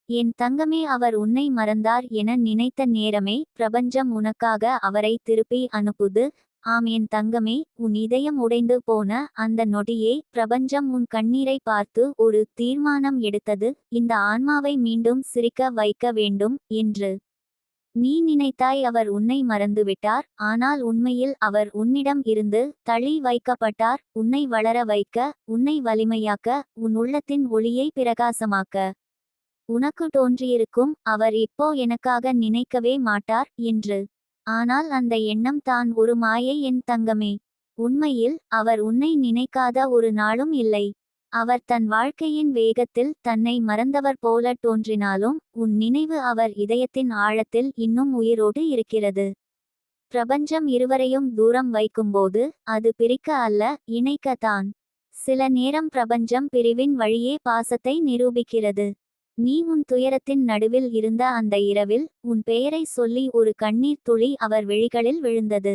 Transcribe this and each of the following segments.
என் தங்கமே, அவர் உன்னை மறந்தார் என நினைத்த நேரமே பிரபஞ்சம் உனக்காக அவரை திருப்பி அனுப்புது. ஆம் என் தங்கமே, உன் இதயம் உடைந்து போன அந்த நொடியே பிரபஞ்சம் உன் கண்ணீரை பார்த்து ஒரு தீர்மானம் எடுத்தது. இந்த ஆன்மாவை மீண்டும் சிரிக்க வைக்க வேண்டும் என்று. நீ நினைத்தாய் அவர் உன்னை மறந்துவிட்டார். ஆனால் உண்மையில் அவர் உன்னிடம் இருந்து தள்ளி வைக்கப்பட்டார். உன்னை வளர வைக்க, உன்னை வலிமையாக்க, உன் உள்ளத்தின் ஒளியை பிரகாசமாக்க. உனக்கு தோன்றியிருக்கும், அவர் இப்போ எனக்காக நினைக்கவே மாட்டார் என்று. ஆனால் அந்த எண்ணம் தான் ஒரு மாயை என் தங்கமே. உண்மையில் அவர் உன்னை நினைக்காத ஒரு நாளும் இல்லை. அவர் தன் வாழ்க்கையின் வேகத்தில் தன்னை மறந்தவர் போல தோன்றினாலும் உன் நினைவு அவர் இதயத்தின் ஆழத்தில் இன்னும் உயிரோடு இருக்கிறது. பிரபஞ்சம் இருவரையும் தூரம் வைக்கும்போது அது பிரிக்க அல்ல, இணைக்கத்தான். சில நேரம் பிரபஞ்சம் பிரிவின் வழியே பாசத்தை நிரூபிக்கிறது. நீ உன் துயரத்தின் நடுவில் இருந்த அந்த இரவில் உன் பெயரை சொல்லி ஒரு கண்ணீர் துளி அவர் விழிகளில் விழுந்தது.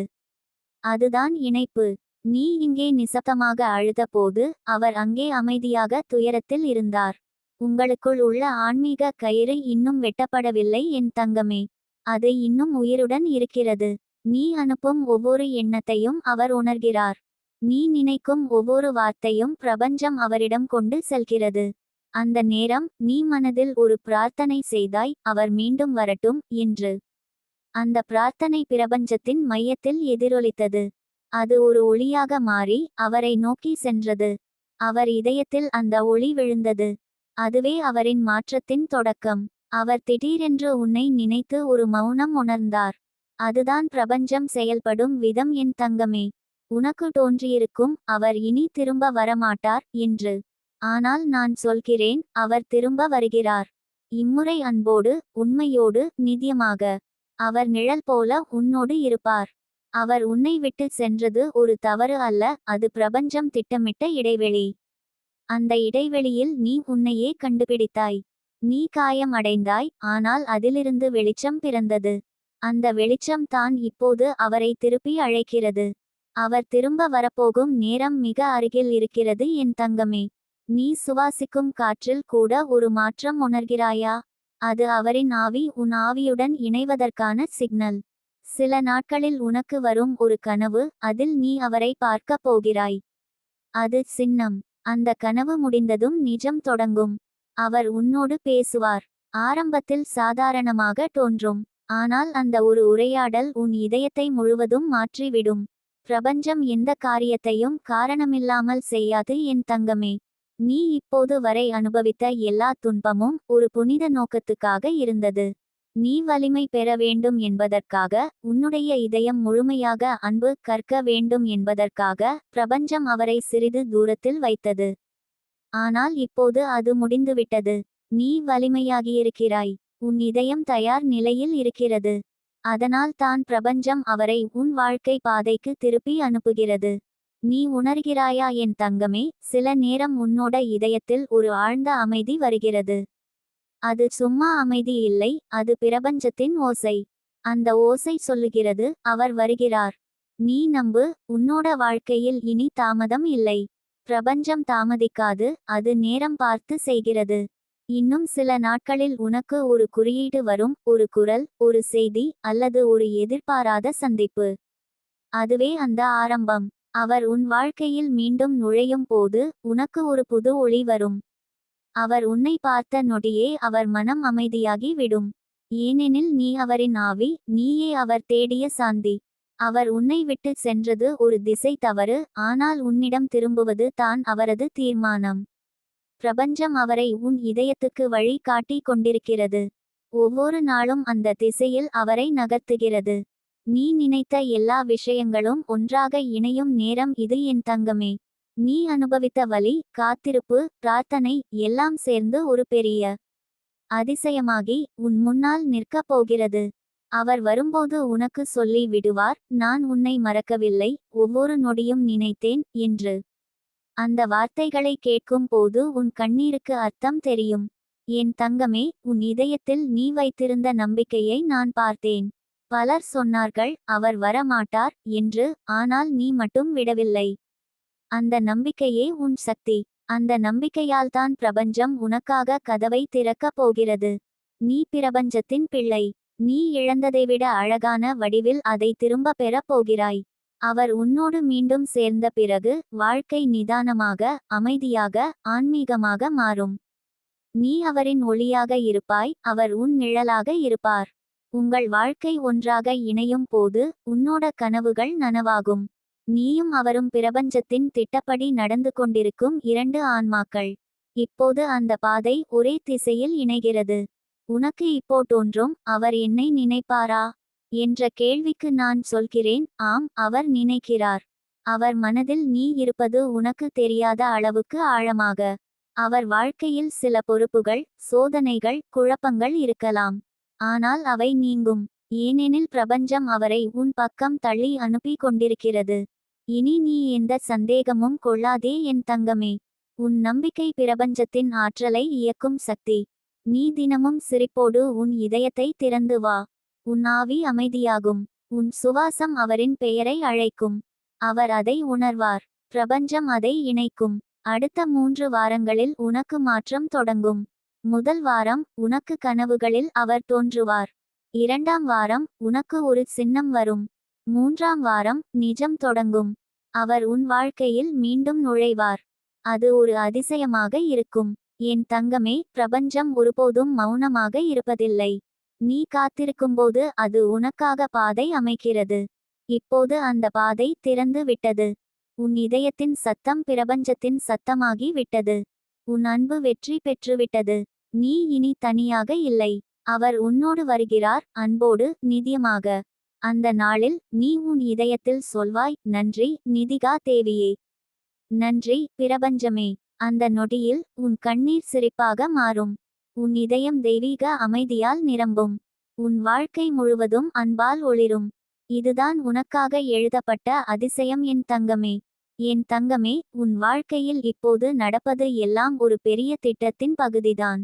அதுதான் இணைப்பு. நீ இங்கே நிசப்தமாக அழுதபோது அவர் அங்கே அமைதியாக துயரத்தில் இருந்தார். உங்களுக்குள் உள்ள ஆன்மீக கயிறு இன்னும் வெட்டப்படவில்லை என் தங்கமே. அது இன்னும் உயிருடன் இருக்கிறது. நீ அனுப்பும் ஒவ்வொரு எண்ணத்தையும் அவர் உணர்கிறார். நீ நினைக்கும் ஒவ்வொரு வார்த்தையும் பிரபஞ்சம் அவரிடம் கொண்டு செல்கிறது. அந்த நேரம் நீ மனதில் ஒரு பிரார்த்தனை செய்தாய், அவர் மீண்டும் வரட்டும் என்று. அந்த பிரார்த்தனை பிரபஞ்சத்தின் மையத்தில் எதிரொலித்தது. அது ஒரு ஒளியாக மாறி அவரை நோக்கி சென்றது. அவர் இதயத்தில் அந்த ஒளி விழுந்தது. அதுவே அவரின் மாற்றத்தின் தொடக்கம். அவர் திடீரென்று உன்னை நினைத்து ஒரு மௌனம் உணர்ந்தார். அதுதான் பிரபஞ்சம் செயல்படும் விதம் என் தங்கமே. உனக்கு தோன்றியிருக்கும், அவர் இனி திரும்ப வரமாட்டார் என்று. ஆனால் நான் சொல்கிறேன், அவர் திரும்ப வருகிறார். இம்முறை அன்போடு, உண்மையோடு, நித்தியமாக. அவர் நிழல் போல உன்னோடு இருப்பார். அவர் உன்னை விட்டு சென்றது ஒரு தவறு அல்ல, அது பிரபஞ்சம் திட்டமிட்ட இடைவெளி. அந்த இடைவெளியில் நீ உன்னையே கண்டுபிடித்தாய். நீ காயம் அடைந்தாய், ஆனால் அதிலிருந்து வெளிச்சம் பிறந்தது. அந்த வெளிச்சம் தான் இப்போது அவரை திருப்பி அழைக்கிறது. அவர் திரும்ப வரப்போகும் நேரம் மிக அருகில் இருக்கிறது என் தங்கமே. நீ சுவாசிக்கும் காற்றில் கூட ஒரு மாற்றம் உணர்கிறாயா? அது அவரின் ஆவி உன் ஆவியுடன் இணைவதற்கான சிக்னல். சில நாட்களில் உனக்கு வரும் ஒரு கனவு, அதில் நீ அவரை பார்க்கப் போகிறாய். அது சின்னம். அந்த கனவு முடிந்ததும் நிஜம் தொடங்கும். அவர் உன்னோடு பேசுவார். ஆரம்பத்தில் சாதாரணமாக தோன்றும். ஆனால் அந்த ஒரு உரையாடல் உன் இதயத்தை முழுவதும் மாற்றிவிடும். பிரபஞ்சம் எந்த காரியத்தையும் காரணமில்லாமல் செய்யாது என் தங்கமே. நீ இப்போது வரை அனுபவித்த எல்லா துன்பமும் ஒரு புனித நோக்கத்துக்காக இருந்தது. நீ வலிமை பெற வேண்டும் என்பதற்காக, உன்னுடைய இதயம் முழுமையாக அன்பு கற்க வேண்டும் என்பதற்காக பிரபஞ்சம் அவரை சிறிது தூரத்தில் வைத்தது. ஆனால் இப்போது அது முடிந்துவிட்டது. நீ வலிமையாகியிருக்கிறாய். உன் இதயம் தயார் நிலையில் இருக்கிறது. அதனால் தான் பிரபஞ்சம் அவரை உன் வாழ்க்கை பாதைக்கு திருப்பி அனுப்புகிறது. நீ உணர்கிறாயா என் தங்கமே, சில நேரம் உன்னோட இதயத்தில் ஒரு ஆழ்ந்த அமைதி வருகிறது. அது சும்மா அமைதி இல்லை, அது பிரபஞ்சத்தின் ஓசை. அந்த ஓசை சொல்லுகிறது, அவர் வருகிறார். நீ நம்பு, உன்னோட வாழ்க்கையில் இனி தாமதம் இல்லை. பிரபஞ்சம் தாமதிக்காது, அது நேரம் பார்த்து செய்கிறது. இன்னும் சில நாட்களில் உனக்கு ஒரு குறியீடு வரும், ஒரு குரல், ஒரு செய்தி, அல்லது ஒரு எதிர்பாராத சந்திப்பு. அதுவே அந்த ஆரம்பம். அவர் உன் வாழ்க்கையில் மீண்டும் நுழையும் போது உனக்கு ஒரு புது ஒளி வரும். அவர் உன்னை பார்த்த நொடியே அவர் மனம் அமைதியாகி விடும். ஏனெனில் நீ அவரின் ஆவி, நீயே அவர் தேடிய சாந்தி. அவர் உன்னை விட்டு சென்றது ஒரு திசை தவறு, ஆனால் உன்னிடம் திரும்புவது தான் அவரது தீர்மானம். பிரபஞ்சம் அவரை உன் இதயத்துக்கு வழி காட்டி கொண்டிருக்கிறது. ஒவ்வொரு நாளும் அந்த திசையில் அவரை நகர்த்துகிறது. நீ நினைத்த எல்லா விஷயங்களும் ஒன்றாக இணையும் நேரம் இது என் தங்கமே. நீ அனுபவித்த வலி, காத்திருப்பு, பிரார்த்தனை எல்லாம் சேர்ந்து ஒரு பெரிய அதிசயமாகி உன் முன்னால் நிற்கப் போகிறது. அவர் வரும்போது உனக்கு சொல்லி விடுவார், நான் உன்னை மறக்கவில்லை, ஒவ்வொரு நொடியும் நினைத்தேன் என்று. அந்த வார்த்தைகளை கேட்கும் போது உன் கண்ணீருக்கு அர்த்தம் தெரியும். என் தங்கமே, உன் இதயத்தில் நீ வைத்திருந்த நம்பிக்கையை நான் பார்த்தேன். பலர் சொன்னார்கள், அவர் வர மாட்டார் என்று, ஆனால் நீ மட்டும் விடவில்லை. அந்த நம்பிக்கையே உன் சக்தி. அந்த நம்பிக்கையால்தான் பிரபஞ்சம் உனக்காக கதவை திறக்கப் போகிறது. நீ பிரபஞ்சத்தின் பிள்ளை. நீ இழந்ததைவிட அழகான வடிவில் அதை திரும்ப பெறப் போகிறாய். அவர் உன்னோடு மீண்டும் சேர்ந்த பிறகு வாழ்க்கை நிதானமாக, அமைதியாக, ஆன்மீகமாக மாறும். நீ அவரின் ஒளியாக இருப்பாய், அவர் உன் நிழலாக இருப்பார். உங்கள் வாழ்க்கை ஒன்றாக இணையும் போது உன்னோட கனவுகள் நனவாகும். நீயும் அவரும் பிரபஞ்சத்தின் திட்டப்படி நடந்து கொண்டிருக்கும் இரண்டு ஆன்மாக்கள். இப்போது அந்த பாதை ஒரே திசையில் இணைகிறது. உனக்கு இப்போ தோன்றும், அவர் என்னை நினைப்பாரா என்ற கேள்விக்கு நான் சொல்கிறேன், ஆம், அவர் நினைக்கிறார். அவர் மனதில் நீ இருப்பது உனக்கு தெரியாத அளவுக்கு ஆழமாக. அவர் வாழ்க்கையில் சில பொறுப்புகள், சோதனைகள், குழப்பங்கள் இருக்கலாம். ஆனால் அவை நீங்கும். ஏனெனில் பிரபஞ்சம் அவரை உன் பக்கம் தள்ளி அனுப்பி கொண்டிருக்கிறது. இனி நீ எந்த சந்தேகமும் கொள்ளாதே என் தங்கமே. உன் நம்பிக்கை பிரபஞ்சத்தின் ஆற்றலை இயக்கும் சக்தி. நீ தினமும் சிரிப்போடு உன் இதயத்தை திறந்து வா. உன் ஆவி அமைதியாகும். உன் சுவாசம் அவரின் பெயரை அழைக்கும். அவர் அதை உணர்வார். பிரபஞ்சம் அதை இணைக்கும். அடுத்த 3 வாரங்களில் உனக்கு மாற்றம் தொடங்கும். முதல் வாரம் உனக்கு கனவுகளில் அவர் தோன்றுவார். 2ஆம் வாரம் உனக்கு ஒரு சின்னம் வரும். 3ஆம் வாரம் நிஜம் தொடங்கும். அவர் உன் வாழ்க்கையில் மீண்டும் நுழைவார். அது ஒரு அதிசயமாக இருக்கும். என் தங்கமே, பிரபஞ்சம் ஒருபோதும் மௌனமாக இருப்பதில்லை. நீ காத்திருக்கும்போது அது உனக்காக பாதை அமைக்கிறது. இப்போது அந்த பாதை திறந்து விட்டது. உன் இதயத்தின் சத்தம் பிரபஞ்சத்தின் சத்தமாகி விட்டது. உன் அன்பு வெற்றி பெற்றுவிட்டது. நீ இனி தனியாக இல்லை. அவர் உன்னோடு வருகிறார், அன்போடு, நிதியமாக. அந்த நாளில் நீ உன் இதயத்தில் சொல்வாய், நன்றி நிதிகா தேவியே. நன்றி பிரபஞ்சமே. அந்த நொடியில் உன் கண்ணீர் சிரிப்பாக மாறும். உன் இதயம் தெய்வீக அமைதியால் நிரம்பும். உன் வாழ்க்கை முழுவதும் அன்பால் ஒளிரும். இதுதான் உனக்காக எழுதப்பட்ட அதிசயம் என் தங்கமே. என் தங்கமே, உன் வாழ்க்கையில் இப்போது நடப்பது எல்லாம் ஒரு பெரிய திட்டத்தின் பகுதிதான்.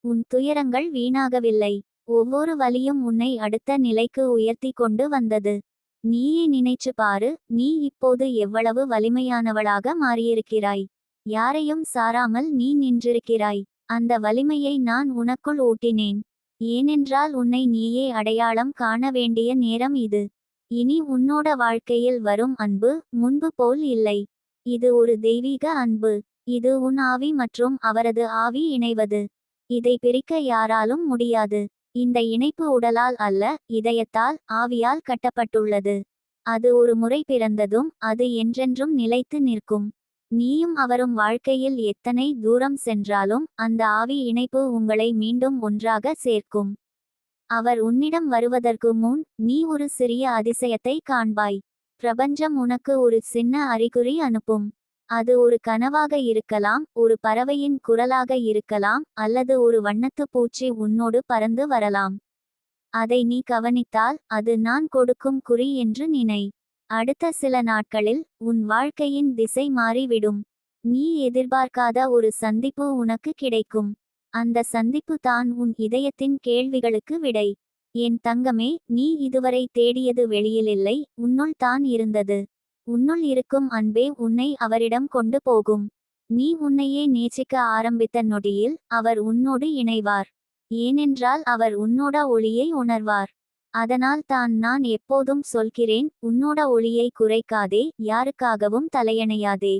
உன் துயரங்கள் வீணாகவில்லை. ஒவ்வொரு வலியும் உன்னை அடுத்த நிலைக்கு உயர்த்தி கொண்டு வந்தது. நீயே நினைச்சு பாரு, நீ இப்போது எவ்வளவு வலிமையானவளாக மாறியிருக்கிறாய். யாரையும் சாராமல் நீ நின்றிருக்கிறாய். அந்த வலிமையை நான் உனக்குள் ஊட்டினேன். ஏனென்றால் உன்னை நீயே அடையாளம் காண வேண்டிய நேரம் இது. இனி உன்னோட வாழ்க்கையில் வரும் அன்பு முன்பு போல் இல்லை. இது ஒரு தெய்வீக அன்பு. இது உன் ஆவி மற்றும் அவரது ஆவி இணைவது. இதை பிரிக்க யாராலும் முடியாது. இந்த இணைப்பு உடலால் அல்ல, இதயத்தால், ஆவியால் கட்டப்பட்டுள்ளது. அது ஒரு முறை பிறந்ததும் அது என்றென்றும் நிலைத்து நிற்கும். நீயும் அவரும் வாழ்க்கையில் எத்தனை தூரம் சென்றாலும் அந்த ஆவி இணைப்பு உங்களை மீண்டும் ஒன்றாக சேர்க்கும். அவர் உன்னிடம் வருவதற்கு முன் நீ ஒரு சிறிய அதிசயத்தை காண்பாய். பிரபஞ்சம் உனக்கு ஒரு சின்ன அறிகுறி அனுப்பும். அது ஒரு கனவாக இருக்கலாம், ஒரு பறவையின் குரலாக இருக்கலாம், அல்லது ஒரு வண்ணத்து பூச்சி உன்னோடு பறந்து வரலாம். அதை நீ கவனித்தால் அது நான் கொடுக்கும் குறி என்று நினை. அடுத்த சில நாட்களில் உன் வாழ்க்கையின் திசை மாறிவிடும். நீ எதிர்பார்க்காத ஒரு சந்திப்பு உனக்கு கிடைக்கும். அந்த சந்திப்பு தான் உன் இதயத்தின் கேள்விகளுக்கு விடை. என் தங்கமே, நீ இதுவரை தேடியது வெளியில் இல்லை, உன்னுள் தான் இருந்தது. உன்னுள் இருக்கும் அன்பே உன்னை அவரிடம் கொண்டு போகும். நீ உன்னையே நேசிக்க ஆரம்பித்த நொடியில் அவர் உன்னோடு இணைவார். ஏனென்றால் அவர் உன்னோட ஒளியை உணர்வார். அதனால் தான் நான் எப்போதும் சொல்கிறேன், உன்னோட ஒளியை குறைக்காதே, யாருக்காகவும் தலையணையாதே.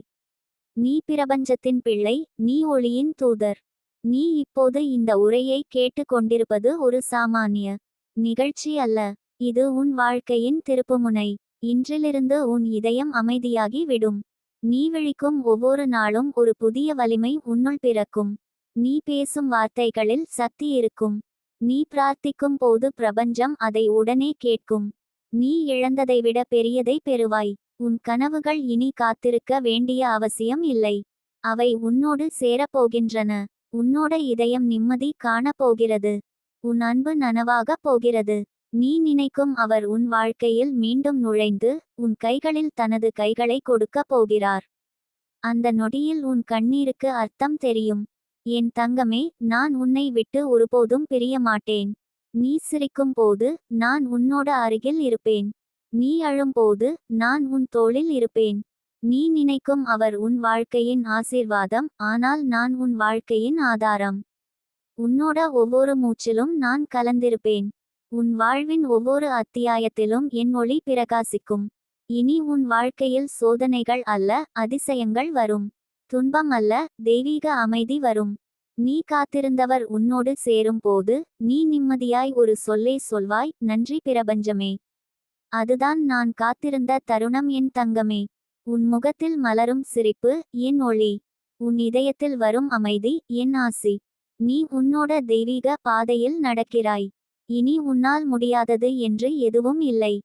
நீ பிரபஞ்சத்தின் பிள்ளை, நீ ஒளியின் தூதர். நீ இப்போது இந்த உரையை கேட்டு கொண்டிருப்பது ஒரு சாமானிய நிகழ்ச்சி அல்ல. இது உன் வாழ்க்கையின் திருப்புமுனை. இன்றிலிருந்து உன் இதயம் அமைதியாகி விடும். நீ விழிக்கும் ஒவ்வொரு நாளும் ஒரு புதிய வலிமை உன்னுள் பிறக்கும். நீ பேசும் வார்த்தைகளில் சக்தி இருக்கும். நீ பிரார்த்திக்கும் போது பிரபஞ்சம் அதை உடனே கேட்கும். நீ இழந்ததை விட பெரியதை பெறுவாய். உன் கனவுகள் இனி காத்திருக்க வேண்டிய அவசியம் இல்லை. அவை உன்னோடு சேரப்போகின்றன. உன்னோட இதயம் நிம்மதி காணப் போகிறது. உன் அன்பு நனவாகப் போகிறது. நீ நினைக்கும் அவர் உன் வாழ்க்கையில் மீண்டும் நுழைந்து உன் கைகளில் தனது கைகளை கொடுக்கப் போகிறார். அந்த நொடியில் உன் கண்ணீருக்கு அர்த்தம் தெரியும். என் தங்கமே, நான் உன்னை விட்டு ஒருபோதும் பிரிய மாட்டேன். நீ சிரிக்கும் போது நான் உன்னோட அருகில் இருப்பேன். நீ அழும்போது நான் உன் தோளில் இருப்பேன். நீ நினைக்கும் அவர் உன் வாழ்க்கையின் ஆசீர்வாதம், ஆனால் நான் உன் வாழ்க்கையின் ஆதாரம். உன்னோட ஒவ்வொரு மூச்சிலும் நான் கலந்திருப்பேன். உன் வாழ்வின் ஒவ்வொரு அத்தியாயத்திலும் என் ஒளி பிரகாசிக்கும். இனி உன் வாழ்க்கையில் சோதனைகள் அல்ல, அதிசயங்கள் வரும். துன்பம் அல்ல, தெய்வீக அமைதி வரும். நீ காத்திருந்தவர் உன்னோடு சேரும் போது நீ நிம்மதியாய் ஒரு சொல்லே சொல்வாய், நன்றி பிரபஞ்சமே. அதுதான் நான் காத்திருந்த தருணம் என் தங்கமே. உன் முகத்தில் மலரும் சிரிப்பு என் ஒளி. உன் இதயத்தில் வரும் அமைதி என் ஆசி. நீ உன்னோட தெய்வீக பாதையில் நடக்கிறாய். இனி உன்னால் முடியாதது என்று எதுவும் இல்லை.